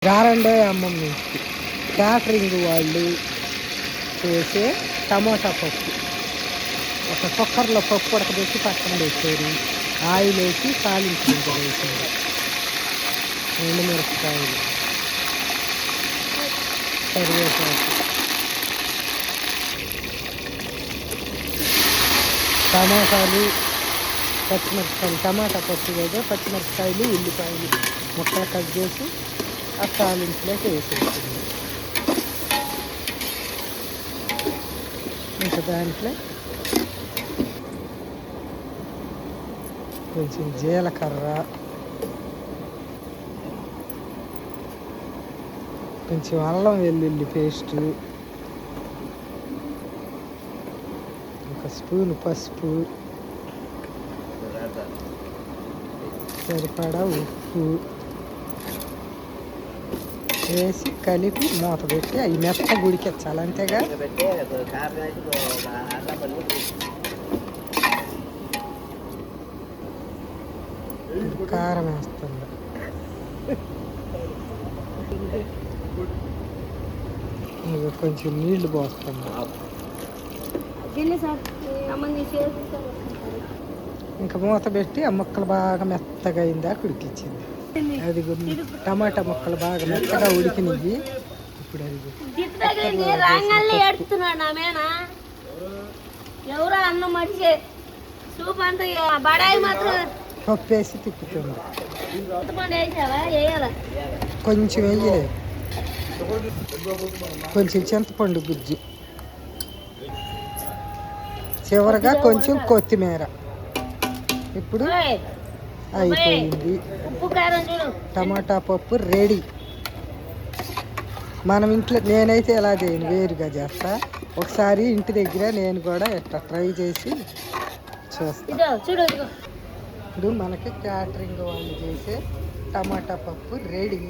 గారండే అమ్మమ్మ నుంచి క్యాటరింగ్ వాళ్ళు చేసే టమోటా పప్పు. ఒక కుక్కర్లో పప్పు ఉడకబెట్టి పక్కన పెట్టారు. ఆయిల్ వేసి తాలింపు గింజలు వేసారు, ఎండుమిరపకాయలు, కరివేపాకు, టమాటాలు, పచ్చిమిరపకాయలు. టమాటా పప్పు కదా, పచ్చిమిరపకాయలు, ఉల్లిపాయలు ముక్కలు కట్ చేసి ఆ తాలింపులోకి వేసేస్తుంది. ఇంకా దాంట్లో కొంచెం జీలకర్ర, కొంచెం అల్లం వెల్లుల్లి పేస్టు, ఒక స్పూన్ పసుపు, సరిపడా ఉప్పు వేసి కలిపి మూత పెట్టి అవి మెత్త గుడికెచ్చాలి. అంతేగా. కారం వేస్తుంది. కొంచెం నీళ్లు పోస్తుంది. ఇంకా మూత పెట్టి ఆ ముక్కలు బాగా మెత్తగా అయిందా ఉడికిచ్చింది. అది టమాటా ముక్కలు బాగా మెత్తగా ఉడికినవి. ఇప్పుడు అది పప్పు వేసి తిప్పుతుంది. కొంచెం వేయలే, కొంచెం చింతపండు గుజ్జు, చివరగా కొంచెం కొత్తిమీర. ఇప్పుడు అయిపోయింది. టమాటా పప్పు రెడీ. మనం ఇంట్లో నేనైతే ఎలా చేయను, వేరుగా చేస్తా. ఒకసారి ఇంటి దగ్గర నేను కూడా ఇట్లా ట్రై చేసి చూస్తాను. ఇప్పుడు మనకి క్యాటరింగ్ వాళ్ళు చేసే టమాటా పప్పు రెడీ.